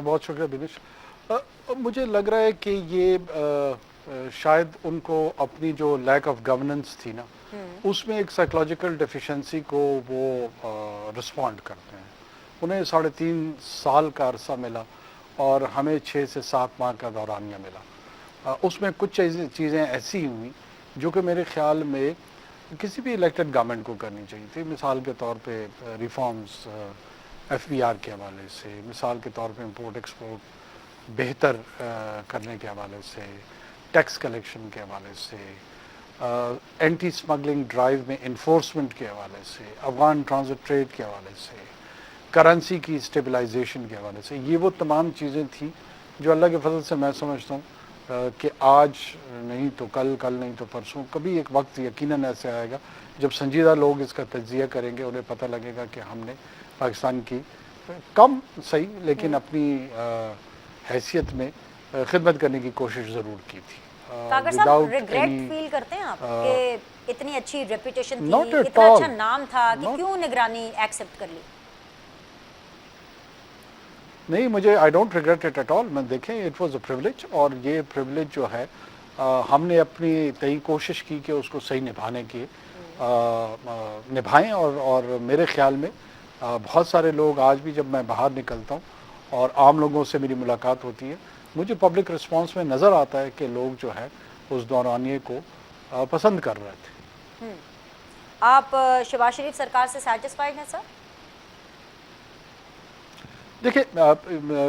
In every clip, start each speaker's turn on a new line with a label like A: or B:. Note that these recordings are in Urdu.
A: بہت شکریہ دنیش. مجھے لگ رہا ہے کہ یہ شاید ان کو اپنی جو لیک آف گورننس تھی نا اس میں ایک سائیکولوجیکل ڈیفیشنسی کو وہ رسپونڈ کرتے ہیں. انہیں 3.5 سال کا عرصہ ملا اور ہمیں 6 سے 7 ماہ کا دورانیہ ملا. اس میں کچھ چیزیں ایسی ہوئیں جو کہ میرے خیال میں کسی بھی الیکٹڈ گورنمنٹ کو کرنی چاہیے تھی. مثال کے طور پہ ریفارمز ایف بی آر کے حوالے سے، مثال کے طور پہ امپورٹ ایکسپورٹ بہتر کرنے کے حوالے سے، ٹیکس کلیکشن کے حوالے سے، اینٹی اسمگلنگ ڈرائیو میں انفورسمنٹ کے حوالے سے، افغان ٹرانزٹ ٹریڈ کے حوالے سے، کرنسی کی اسٹیبلائزیشن کے حوالے سے. یہ وہ تمام چیزیں تھیں جو اللہ کے فضل سے میں سمجھتا ہوں کہ آج نہیں تو کل، کل نہیں تو پرسوں، کبھی ایک وقت یقیناً ایسے آئے گا جب سنجیدہ لوگ اس کا تجزیہ کریں گے. انہیں پتہ لگے گا کہ ہم نے پاکستان کی کم صحیح لیکن اپنی حیثیت میں خدمت کرنے کی کوشش ضرور کی تھی.
B: کاکر صاحب ریگریٹ فیل کرتے ہیں آپ کہ اتنی اچھی ریپوٹیشن تھی، اتنا اچھا نام تھا کہ کیوں نگرانی ایکسیپٹ کر لی؟
A: نہیں، مجھے I don't regret it at all. میں دیکھیں اٹ واز اے پریولیج، اور یہ پریولیج جو ہے ہم نے اپنی تئی کوشش کی کہ اس کو صحیح نبھانے کی نبھائیں. اور میرے خیال میں بہت سارے لوگ آج بھی جب میں باہر نکلتا ہوں اور عام لوگوں سے میری ملاقات ہوتی ہے، مجھے پبلک رسپانس میں نظر آتا ہے کہ لوگ جو ہے اس دورانیے کو پسند کر رہے تھے.
B: آپ شہباز شریف سرکار سے سیٹسفائیڈ ہیں سر؟
A: دیکھیں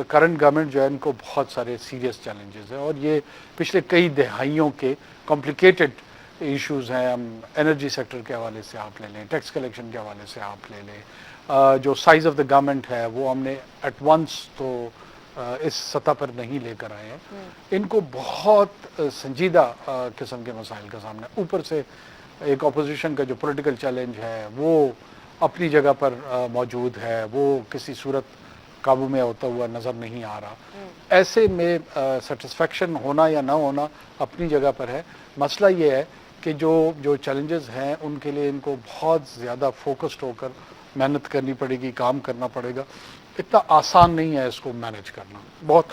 A: کرنٹ گورنمنٹ جو ہے ان کو بہت سارے سیریس چیلنجز ہیں، اور یہ پچھلے کئی دہائیوں کے کمپلیکیٹڈ ایشوز ہیں. ہم انرجی سیکٹر کے حوالے سے آپ لے لیں، ٹیکس کلیکشن کے حوالے سے آپ لے لیں، جو سائز آف دا گورنمنٹ ہے وہ ہم نے ایٹ ونس تو اس سطح پر نہیں لے کر آئے ہیں. ان کو بہت سنجیدہ قسم کے مسائل کا سامنا ہے. اوپر سے ایک اپوزیشن کا جو پولیٹیکل چیلنج ہے وہ اپنی جگہ پر موجود ہے، وہ کسی صورت قابو میں ہوتا ہوا نظر نہیں آ رہا. ایسے میں سیٹسفیکشن ہونا یا نہ ہونا اپنی جگہ پر ہے. مسئلہ یہ ہے کہ جو چیلنجز ہیں ان کے لیے ان کو بہت زیادہ فوکسڈ ہو کر محنت کرنی پڑے گی، کام کرنا پڑے گا. اتنا آسان نہیں ہے اس کو مینیج کرنا، بہت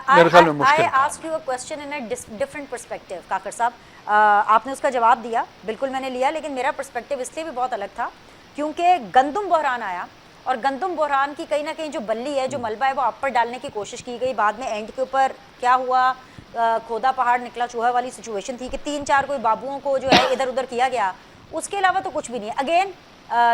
A: میرے خیال میں مشکل
B: I asked you a question in a different perspective. Kakar صاحب آپ نے اس کا جواب دیا، بالکل میں نے لیا، لیکن میرا پرسپیکٹیو اس لیے بھی بہت الگ تھا کیونکہ گندم بحران آیا، اور گندم بحران کی کہیں نہ کہیں جو بلی ہے، جو ملبہ ہے، وہ آپ پر ڈالنے کی کوشش کی گئی. بعد میں اینڈ کے اوپر کیا ہوا، کھودا پہاڑ نکلا چوہا والی سچویشن تھی کہ 3-4 کوئی بابوؤں کو جو ہے ادھر ادھر کیا گیا. اس کے علاوہ تو کچھ بھی نہیں ہے. Again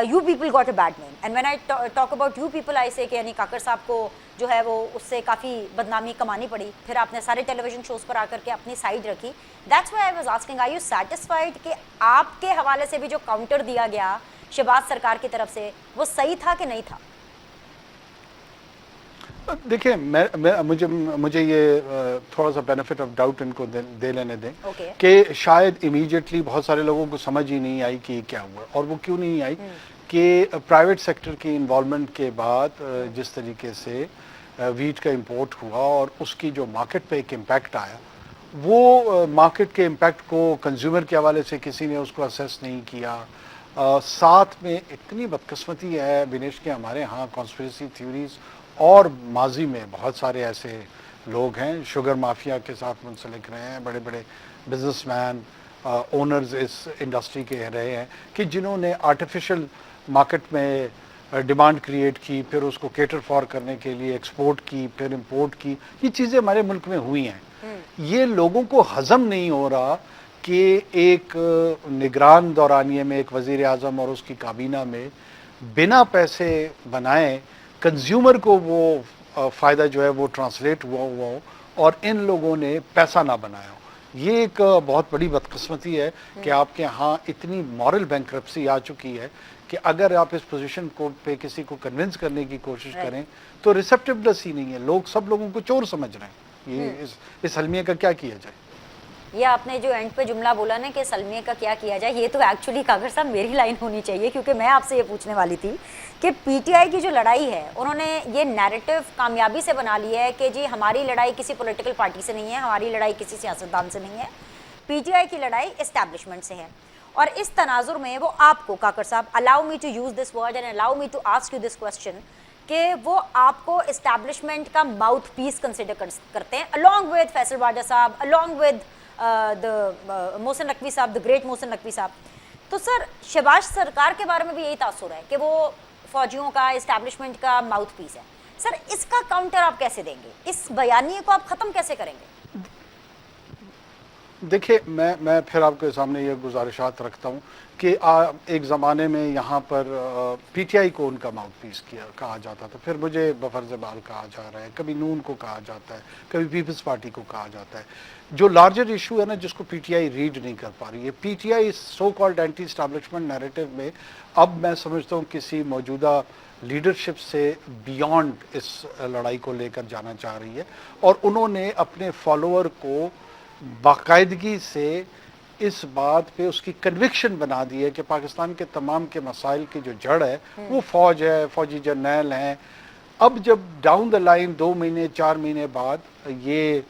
B: you people got a bad name, and when I talk about you people I say کہ یعنی کاکر صاحب کو جو ہے وہ اس سے کافی بدنامی کمانی پڑی. پھر آپ نے سارے ٹیلی ویژن شوز پر آ کر کے اپنی سائڈ رکھی. That's why I was asking, are you satisfied کہ آپ کے حوالے سے بھی جو کاؤنٹر دیا گیا شہباز سرکار کی طرف سے وہ صحیح تھا کہ نہیں تھا؟
A: دیکھیں مجھے یہ تھوڑا سا بینیفٹ آف ڈاؤٹ ان کو دے لینے دیں کہ شاید امیڈیٹلی بہت سارے لوگوں کو سمجھ ہی نہیں آئی کہ کیا ہوا. اور وہ کیوں نہیں آئی کہ پرائیویٹ سیکٹر کی انوالومنٹ کے بعد جس طریقے سے ویٹ کا امپورٹ ہوا اور اس کی جو مارکیٹ پہ ایک امپیکٹ آیا، وہ مارکیٹ کے امپیکٹ کو کنزیومر کے حوالے سے کسی نے اس کو اسیس نہیں کیا. ساتھ میں اتنی بدقسمتی ہے بنیش کہ ہمارے ہاں کانسپریسی تھیوریز اور ماضی میں بہت سارے ایسے لوگ ہیں شوگر مافیا کے ساتھ منسلک رہے ہیں، بڑے بڑے بزنس مین اونرز اس انڈسٹری کے رہے ہیں کہ جنہوں نے آرٹیفیشل مارکیٹ میں ڈیمانڈ کریٹ کی، پھر اس کو کیٹر فار کرنے کے لیے ایکسپورٹ کی، پھر امپورٹ کی. یہ چیزیں ہمارے ملک میں ہوئی ہیں. یہ لوگوں کو ہضم نہیں ہو رہا کہ ایک نگران دورانیے میں ایک وزیر اعظم اور اس کی کابینہ میں بنا پیسے بنائے کنزیومر کو وہ فائدہ جو ہے وہ ٹرانسلیٹ ہوا ہو اور ان لوگوں نے پیسہ نہ بنایا ہو. یہ ایک بہت بڑی بدقسمتی ہے کہ آپ کے ہاں اتنی مورل بینکرپسی آ چکی ہے کہ اگر آپ اس پوزیشن کو پہ کسی کو کنونس کرنے کی کوشش کریں تو ریسیپٹیونیس ہی نہیں ہے. سب لوگوں کو چور سمجھ رہے ہیں. یہ اس المیہ کا کیا کیا جائے؟
B: یہ آپ نے جو اینڈ پہ جملہ بولا نا کہ سلمیہ کا کیا کیا جائے، یہ تو ایکچولی کاکر صاحب میری لائن ہونی چاہیے، کیونکہ میں آپ سے یہ پوچھنے والی تھی کہ پی ٹی آئی کی جو لڑائی ہے انہوں نے یہ نیریٹو کامیابی سے بنا لیا ہے کہ جی ہماری لڑائی کسی پولیٹیکل پارٹی سے نہیں ہے، ہماری لڑائی کسی سیاستدان سے نہیں ہے، پی ٹی آئی کی لڑائی اسٹیبلشمنٹ سے ہے. اور اس تناظر میں وہ آپ کو کاکر صاحب allow me to use this word and allow me to ask you this question کہ وہ آپ کو اسٹیبلشمنٹ کا ماؤتھ پیس کنسیڈر کرتے ہیں along with فیصل باجا صاحب, along with محسن نقوی صاحب, the great محسن نقوی صاحب. تو سر شہباز سرکار کے بارے میں بھی یہی تاثر ہے کہ وہ فوجیوں کا, اسٹیبلشمنٹ کا ماؤتھ پیس ہے. سر اس کا کاؤنٹر آپ کیسے دیں گے, اس بیانیے کو آپ ختم کیسے کریں گے؟
A: دیکھیں میں پھر آپ کے سامنے یہ گزارشات رکھتا ہوں کہ ایک زمانے میں یہاں پر پی ٹی آئی کو ان کا ماؤتھ پیس کہا جاتا تھا, پھر مجھے بفرز بال کہا جا رہا ہے, کبھی نون کو کہا جاتا ہے, کبھی پیپلز پارٹی کو کہا جاتا ہے. جو لارجر ایشو ہے نا جس کو پی ٹی آئی ریڈ نہیں کر پا رہی ہے, P T I so called anti establishment narrative میں اب میں سمجھتا ہوں کسی موجودہ لیڈرشپ سے بیانڈ اس لڑائی کو لے کر جانا چاہ رہی ہے, اور انہوں نے اپنے فالوور کو باقاعدگی سے اس بات پہ اس کی کنوکشن بنا دی ہے کہ پاکستان کے تمام کے مسائل کی جو جڑ ہے وہ فوج ہے, فوجی جرنیل ہیں. اب جب ڈاؤن دا لائن 2 مہینے 4 مہینے بعد یہ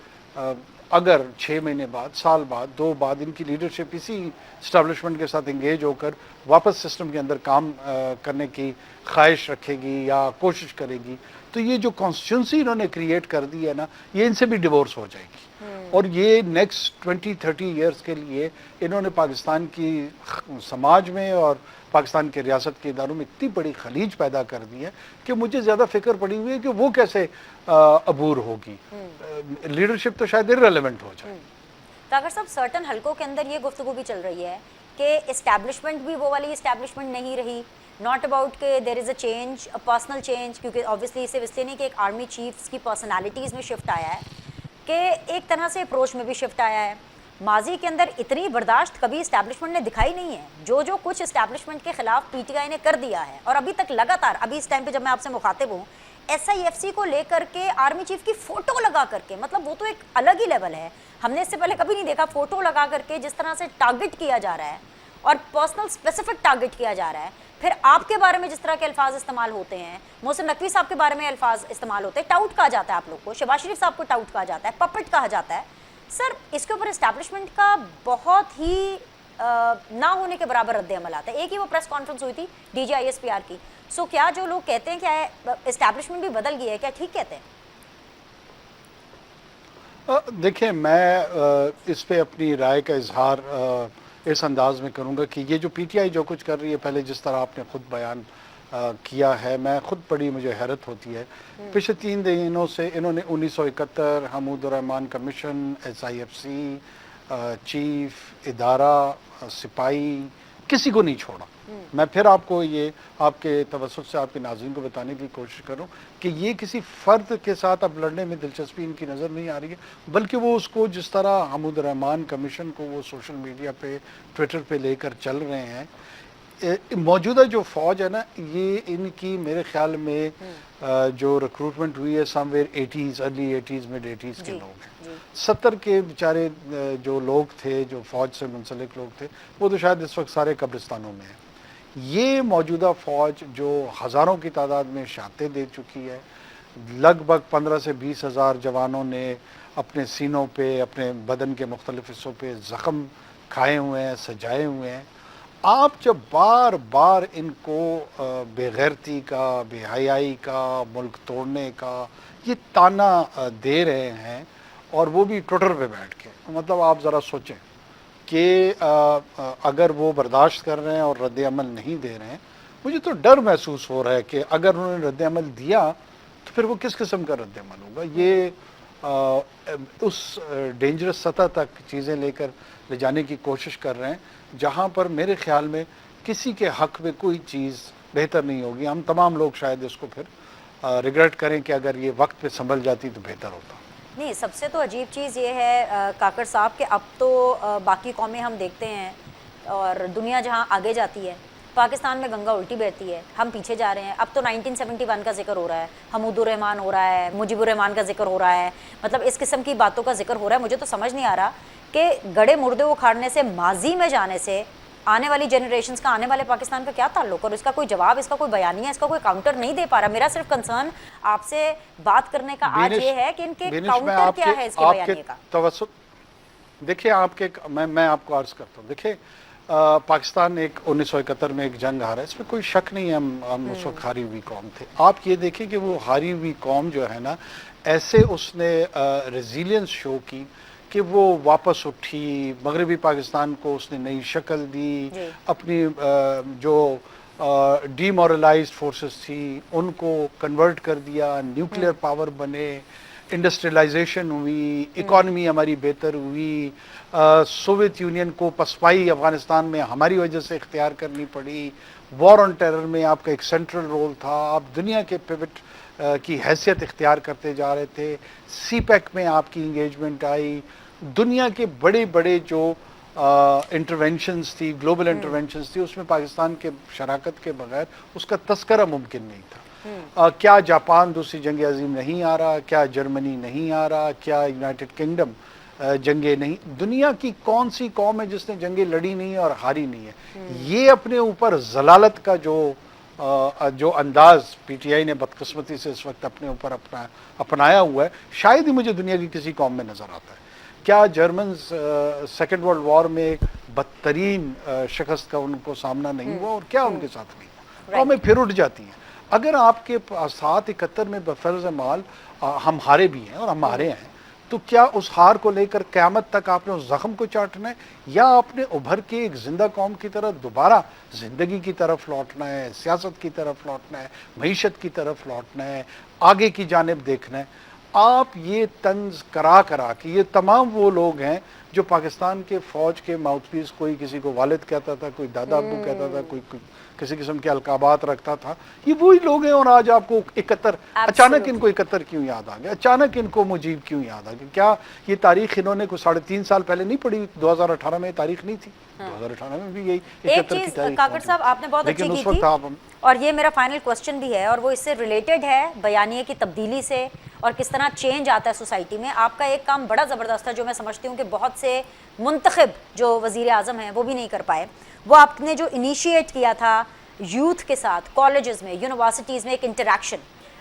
A: اگر 6 مہینے بعد, سال بعد, 2 بعد ان کی لیڈرشپ اسی اسٹیبلشمنٹ کے ساتھ انگیج ہو کر واپس سسٹم کے اندر کام کرنے کی خواہش رکھے گی یا کوشش کرے گی, تو یہ جو کانسٹیٹیونسی انہوں نے کریٹ کر دی ہے نا, یہ ان سے بھی ڈیورس ہو جائے گی. اور یہ نیکسٹ 20-30 ایئرس کے لیے انہوں نے پاکستان کی سماج میں اور پاکستان کے ریاست کے اداروں میں اتنی بڑی خلیج پیدا کر دی ہے کہ مجھے زیادہ فکر پڑی ہوئی ہے کہ وہ کیسے عبور ہوگی. لیڈرشپ تو شاید irrelevant ہو جائے.
B: کاکر صاحب سرٹن حلقوں کے اندر یہ گفتگو بھی چل رہی ہے کہ اسٹیبلشمنٹ بھی وہ والی اسٹیبلشمنٹ نہیں رہی, ناٹ اباؤٹ کہ there is a change, a personal change, کیونکہ آبویسلی صرف اس لیے نہیں کہ ایک آرمی چیفس کی پرسنالٹیز میں شفٹ آیا ہے, کہ ایک طرح سے اپروچ میں بھی شفٹ آیا ہے. ماضی کے اندر اتنی برداشت کبھی اسٹیبلشمنٹ نے دکھائی نہیں ہے, جو کچھ اسٹیبلشمنٹ کے خلاف پی ٹی آئی نے کر دیا ہے, اور ابھی تک لگاتار, ابھی اس ٹائم پہ جب میں آپ سے مخاطب ہوں, ایس آئی ایف سی کو لے کر کے آرمی چیف کی فوٹو لگا کر کے, مطلب وہ تو ایک الگ ہی لیول ہے, ہم نے اس سے پہلے کبھی نہیں دیکھا. فوٹو لگا کر کے جس طرح سے ٹارگٹ کیا جا رہا ہے اور پرسنل اسپیسیفک ٹارگٹ کیا جا رہا ہے, پھر آپ کے بارے میں جس طرح کے الفاظ استعمال ہوتے ہیں, محسن نقوی صاحب کے بارے میں الفاظ استعمال ہوتے ہیں, ٹاؤٹ کہا جاتا ہے آپ لوگ کو, شہباز شریف صاحب کو ٹاؤٹ کہا جاتا ہے, پپٹ کہا جاتا ہے. سر اس کے اوپر اسٹیبلشمنٹ کا بہت ہی نہ ہونے کے برابر رد عمل آتا ہے. ایک ہی وہ پریس کانفرنس ہوئی تھی D G I S P R کی, سو کیا جو لوگ کہتے ہیں کیا اسٹیبلشمنٹ بھی بدل گئی ہے, کیا ٹھیک کہتے ہیں؟
A: دیکھیں میں اس پہ اپنی رائے کا اظہار اس انداز میں کروں گا کہ یہ جو پی ٹی آئی جو کچھ کر رہی ہے, پہلے جس طرح آپ نے خود بیان کیا ہے, میں خود بڑی مجھے حیرت ہوتی ہے. پچھلے 3 دنوں سے انہوں نے 1971 Hamood ur Rahman commission, S I F C, chief, ادارہ, سپاہی, کسی کو نہیں چھوڑا. میں پھر آپ کو یہ آپ کے توسط سے آپ کے ناظرین کو بتانے کی کوشش کروں کہ یہ کسی فرد کے ساتھ اب لڑنے میں دلچسپی ان کی نظر نہیں آ رہی ہے, بلکہ وہ اس کو جس طرح حمود الرحمان کمیشن کو وہ سوشل میڈیا پہ, ٹویٹر پہ لے کر چل رہے ہیں. موجودہ جو فوج ہے نا, یہ ان کی میرے خیال میں جو ریکروٹمنٹ ہوئی ہے سم where 80s, early 80s, mid 80s کے لوگ ہیں. 70 کے بیچارے جو لوگ تھے, جو فوج سے منسلک لوگ تھے, وہ تو شاید اس وقت سارے قبرستانوں میں ہیں. یہ موجودہ فوج جو ہزاروں کی تعداد میں شہادتیں دے چکی ہے, لگ بھگ 15 سے 20 ہزار جوانوں نے اپنے سینوں پہ, اپنے بدن کے مختلف حصوں پہ زخم کھائے ہوئے ہیں, سجائے ہوئے ہیں. آپ جب بار بار ان کو بے غیرتی کا, بے حیائی کا, ملک توڑنے کا یہ تانا دے رہے ہیں, اور وہ بھی ٹویٹر پہ بیٹھ کے, مطلب آپ ذرا سوچیں کہ اگر وہ برداشت کر رہے ہیں اور رد عمل نہیں دے رہے ہیں, مجھے تو ڈر محسوس ہو رہا ہے کہ اگر انہوں نے رد عمل دیا تو پھر وہ کس قسم کا رد عمل ہوگا. یہ اس ڈینجرس سطح تک چیزیں لے کر لے جانے کی کوشش کر رہے ہیں جہاں پر میرے خیال میں کسی کے حق میں کوئی چیز بہتر نہیں ہوگی. ہم تمام لوگ شاید اس کو پھر ریگریٹ کریں کہ اگر یہ وقت پہ سنبھل جاتی تو بہتر ہوتا.
B: نہیں, سب سے تو عجیب چیز یہ ہے کاکڑ صاحب کہ اب تو باقی قومیں ہم دیکھتے ہیں اور دنیا جہاں آگے جاتی ہے, پاکستان میں گنگا الٹی بہتی ہے, ہم پیچھے جا رہے ہیں. اب تو 1971 کا ذکر ہو رہا ہے, حمود الرحمان ہو رہا ہے, مجیب الرحمان کا ذکر ہو رہا ہے, مطلب اس قسم کی باتوں کا ذکر ہو رہا ہے. مجھے تو سمجھ نہیں آ رہا کہ گڑے مردے اکھاڑنے سے, ماضی میں جانے سے آنے والی جنریشنز کا, آنے والے پاکستان کا کیا تعلق, اور اس کا کوئی جواب, اس کا کوئی بیانیہ, اس کا کوئی کاؤنٹر نہیں دے پا رہا. میرا صرف کنسرن آپ سے بات کرنے کا آج یہ ہے کہ ان کے کاؤنٹر کیا ہے اس کے بیانیے کا.
A: توسط دیکھیں آپ کے, میں آپ کو عرض کرتا ہوں. دیکھیں پاکستان ایک 1971 میں ایک جنگ ہارا ہے، اس میں کوئی شک نہیں ہے، ہم اس وقت ہاری ہوئی قوم تھے. آپ یہ دیکھیں کہ وہ ہاری ہوئی قوم جو ہے نا، ایسے اس نے ریزیلینس شو کی کہ وہ واپس اٹھی، مغربی پاکستان کو اس نے نئی شکل دی، اپنی جو ڈی مورلائزڈ فورسز تھی ان کو کنورٹ کر دیا، نیوکلیئر پاور بنے، انڈسٹریلائزیشن ہوئی، اکانومی ہماری بہتر ہوئی. سوویت یونین کو پسپائی افغانستان میں ہماری وجہ سے اختیار کرنی پڑی. وار آن ٹیرر میں آپ کا ایک سینٹرل رول تھا، آپ دنیا کے پیوٹ کی حیثیت اختیار کرتے جا رہے تھے. سی پیک میں آپ کی انگیجمنٹ آئی. دنیا کے بڑے بڑے جو انٹرونشنز تھی، گلوبل انٹرونشنز تھی، اس میں پاکستان کے شراکت کے بغیر اس کا تذکرہ ممکن نہیں تھا. کیا جاپان دوسری جنگ عظیم نہیں آ رہا، کیا جرمنی نہیں آ رہا، کیا یونائٹڈ کنگڈم جنگیں نہیں، دنیا کی کون سی قوم ہے جس نے جنگیں لڑی نہیں اور ہاری نہیں ہے. یہ اپنے اوپر ضلالت کا جو انداز پی ٹی آئی نے بدقسمتی سے اس وقت اپنے اوپر اپنایا ہوا ہے، شاید ہی مجھے دنیا کی کسی قوم میں نظر آتا ہے. کیا جرمنز سیکنڈ ورلڈ وار میں بدترین شکست کا ان کو سامنا نہیں ہوا، اور کیا ان کے ساتھ نہیں ہوا؟ قومیں پھر اٹھ جاتی ہیں. اگر آپ کے ساتھ 71 میں بفرض مال ہم ہارے بھی ہیں اور ہم ہارے ہیں، تو کیا اس ہار کو لے کر قیامت تک آپ نے اس زخم کو چاٹنا ہے، یا آپ نے ابھر کے ایک زندہ قوم کی طرح دوبارہ زندگی کی طرف لوٹنا ہے، سیاست کی طرف لوٹنا ہے، معیشت کی طرف لوٹنا ہے، آگے کی جانب دیکھنا ہے؟ آپ یہ طنز کرا کے، یہ تمام وہ لوگ ہیں جو پاکستان کے فوج کے ماؤتھ پیس، کوئی کسی کو والد کہتا تھا، کوئی دادا ابو کہتا تھا، کوئی کسی قسم کے القابات رکھتا تھا، یہ وہی لوگ ہیں. اور آج آپ کو 71 اچانک ان کو 71 کیوں یاد آ گیا، اچانک ان کو مجیب کیوں یاد آ گیا؟ کیا یہ تاریخ انہوں نے کوئی 3.5 سال پہلے نہیں پڑھی؟ 2018 میں تاریخ نہیں تھی؟ 2018 میں بھی یہی 71 کی تاریخ.
B: کاکڑ صاحب آپ نے بہت اچھی کی تھی، اور یہ میرا فائنل کوسچن بھی ہے، اور وہ اس سے ریلیٹڈ ہے بیانیے کی تبدیلی سے، اور کس طرح چینج آتا ہے سوسائٹی میں. آپ کا ایک کام بڑا زبردست ہے جو میں سمجھتی ہوں کہ بہت سے منتخب جو وزیر اعظم ہیں وہ بھی نہیں کر پائے. وہ آپ نے جو انیشیٹ کیا تھا یوتھ کے ساتھ، کالجز میں، یونیورسٹیز میں ایک انٹریکشن،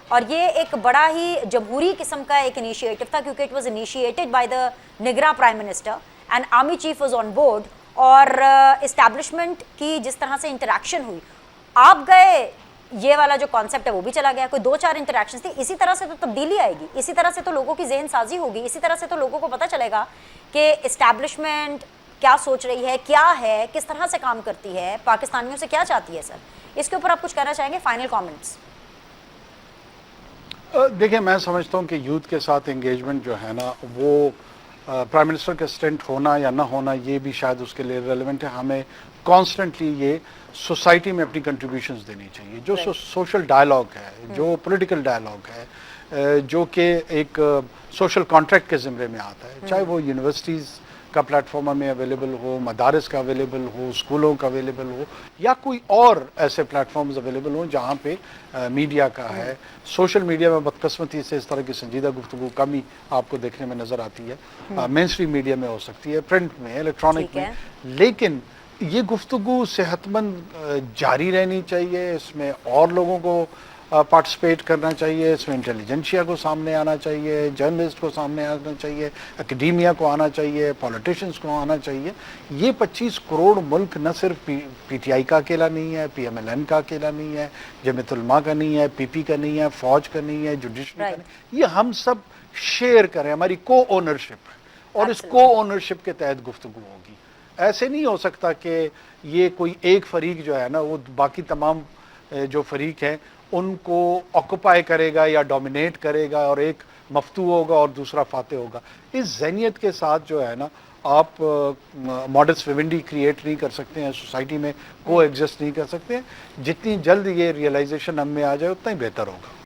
B: اور یہ ایک بڑا ہی جمہوری قسم کا ایک انیشیٹو تھا، کیونکہ it was initiated by the نگراں prime minister and army chief was on board. اور اسٹیبلشمنٹ کی جس طرح سے انٹریکشن ہوئی، آپ گئے، یہ والا جو کانسیپٹ ہے وہ بھی چلا گیا. کوئی 2-4 انٹریکشنز تھی. اسی طرح سے تو تبدیلی آئے گی، اسی طرح سے تو لوگوں کی ذہن سازی ہوگی، اسی طرح سے تو لوگوں کو پتہ چلے گا کہ اسٹیبلشمنٹ کیا سوچ رہی ہے، کیا ہے، کس طرح سے کام کرتی ہے، پاکستانیوں سے کیا چاہتی ہے. سر اس کے اوپر آپ کچھ کہنا چاہیں گے؟ Final comments.
A: دیکھیں، میں سمجھتا ہوں کہ یوتھ کے ساتھ انگیجمنٹ جو ہے نا، وہ پرائم منسٹر کا اسٹینٹ ہونا یا نہ ہونا یہ بھی شاید اس کے لیے ریلیونٹ ہے. ہمیں کانسٹنٹلی یہ سوسائٹی میں اپنی کنٹریبیوشنز دینی چاہیے. جو سوشل ڈائلاگ ہے، جو پولیٹیکل ڈائلاگ ہے، جو کہ ایک سوشل کانٹریکٹ کے زمرے میں آتا ہے، چاہے وہ یونیورسٹیز کا پلیٹ فارم میں اویلیبل ہو، مدارس کا اویلیبل ہو، اسکولوں کا اویلیبل ہو، یا کوئی اور ایسے پلیٹ فارمز اویلیبل ہوں جہاں پہ میڈیا کا ہے. سوشل میڈیا میں بدقسمتی سے اس طرح کی سنجیدہ گفتگو کم ہی آپ کو دیکھنے میں نظر آتی ہے. مین اسٹریم میڈیا میں ہو سکتی ہے، پرنٹ میں، الیکٹرانک میں، لیکن یہ گفتگو صحت مند جاری رہنی چاہیے. اس میں اور لوگوں کو پارٹیسپیٹ کرنا چاہیے، اس میں انٹیلیجنشیا کو سامنے آنا چاہیے، جرنلسٹ کو سامنے آنا چاہیے، اکیڈیمیا کو آنا چاہیے، پولیٹیشنز کو آنا چاہیے. یہ 25 کروڑ ملک نہ صرف پی ٹی آئی کا اکیلا نہیں ہے، پی ایم ایل این کا اکیلا نہیں ہے، جمعیت علماء کا نہیں ہے، پی پی کا نہیں ہے، فوج کا نہیں ہے، جوڈیشری کا نہیں. یہ ہم سب شیئر کریں، ہماری کو اونرشپ ہے، اور اس کو اونرشپ کے تحت گفتگو ہوگی. ایسے نہیں ہو سکتا کہ یہ کوئی ایک فریق جو ہے نا وہ باقی تمام جو فریق ہیں ان کو آکوپائی کرے گا یا ڈومینیٹ کرے گا، اور ایک مفتو ہوگا اور دوسرا فاتح ہوگا. اس ذہنیت کے ساتھ جو ہے نا آپ ماڈلس ویونڈی کریٹ نہیں کر سکتے ہیں، سوسائٹی میں کو ایگزسٹ نہیں کر سکتے ہیں. جتنی جلد یہ ریئلائزیشن ہم میں آ جائے اتنا ہی بہتر ہوگا.